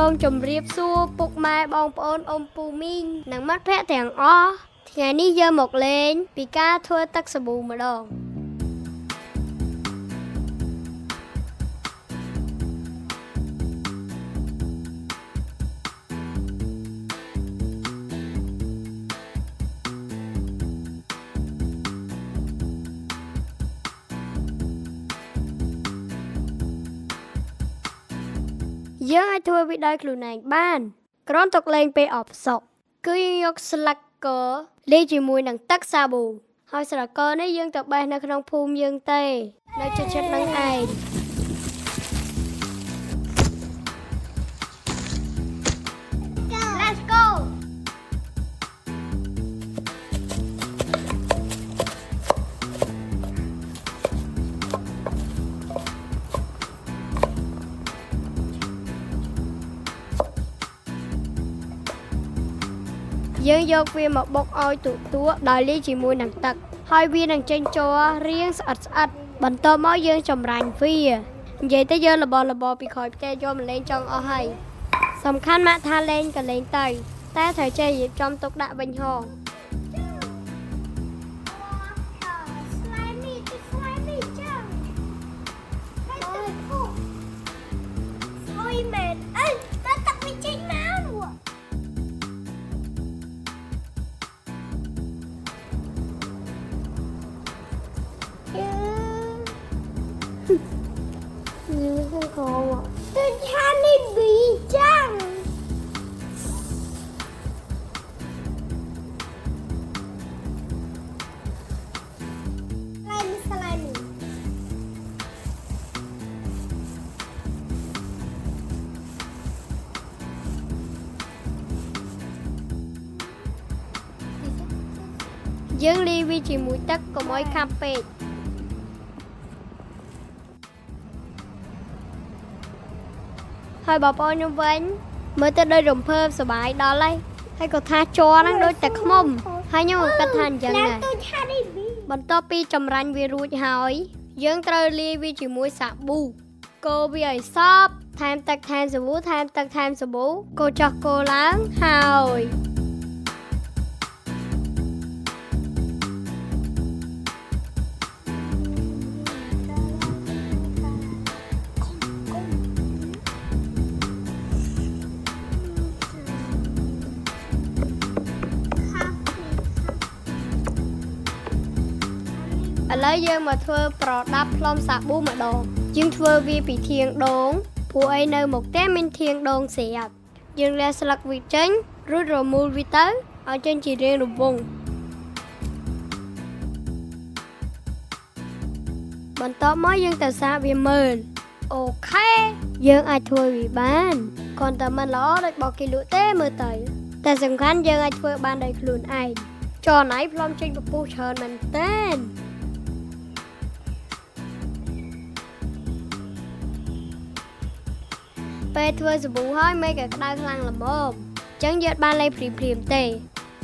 សូមជម្រាបសួរពុកម៉ែបងប្អូនអ៊ំពូមីងនិងមិត្តភក្តិទាំងអស់ថ្ងៃនេះយើងមកលេងពីការធ្វើទឹកសាប៊ូម្ដងយើងអាចធ្វើវាដោយខ្លួនឯងបានគ្រាន់តែលេងពេលអបសុកគឺយើងយកស្លឹកកលាយជាមួយនឹងទឹកសាប៊ូហើយស្លឹកកនេះយើងទៅបេះនៅក្នុងភូមិយើងទេនៅជិតៗនឹងឯងLet's go យើងយកវាមកបុកឲ្យទូដោយលាយជាមួយនឹងទឹកហើយវានឹងចេញជ័ររាងស្អិតបន្ទាប់មកយើងចម្រាញ់វានិយាយទៅយើងលបពីក្រោយផ្ទះយកមកលេងចង់អស់ហើយសំខាន់ម៉ាក់ថាលេងក៏លេងទៅតែត្រូវចេះរៀបចំទុកដាក់វិញហងJohnny B. Jang. Slimy. យើងលាយវាជាមួយទឹកកុំឲ្យខាប់ពេកហើយបងប្អូនខ្ញុំវិញមើលទៅដូចរំភើបសប្បាយដល់ហើយក៏ថាជ័រហ្នឹងដូចតែខ្មុំហើយខ្ញុំក៏គិតថាអញ្ចឹងដែរបន្ទាប់ពីចម្រាញ់វារួចហើយយើងត្រូវលាយវាជាមួយសាប៊ូកូរវាឲ្យសព្វថែមទឹកថែមសាប៊ូថែមទឹកថែមសាប៊ូកូរចុះកូរឡើងហើយឥឡូវយើងមកធ្វើប្រដាប់ផ្លុំសាប៊ូម្ដងយើងធ្វើវាពីធាងដូងព្រោះអីនៅមុខផ្ទះមានធាងដូងស្រាប់យើងលះស្លឹកវាចេញរួចរមូលវាទៅឲ្យចេញជារាងរង្វង់បន្ទាប់មកយើងទៅសាកវាមើលអូខេយើងអាចធ្វើវាបានគ្រាន់តែមិនល្អដូចបោកគេលក់ទេមើលទៅតែសំខាន់យើងអាចធ្វើបានដោយខ្លួនឯងចរណៃផ្លុំចេញពពុះច្រើនមែនតើពេលធ្វើសាប៊ូហើយមេឃក៏ក្តៅខ្លាំងល្មមអញ្ចឹងយើងបានលេងព្រាមទេ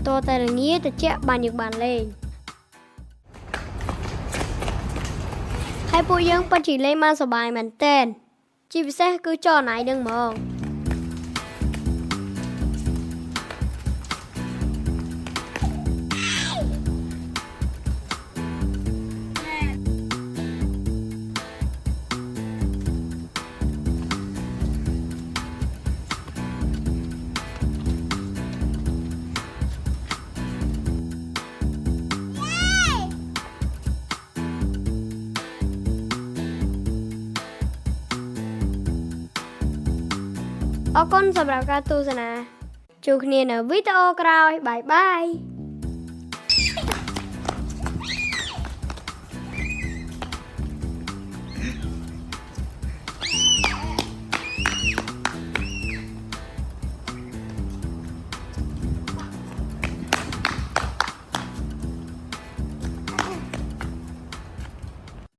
តើតែល្ងាត្រជាក់បានយើងបានលេងហើយពួកយើងពិតជាលេងបានសប្បាយមែនទែនជាពិសេសគឺចរណៃនឹងហ្មងអរគុណសម្រាប់ការទស្សនាជួបគ្នានៅវីដេអូក្រោយបាយបាយ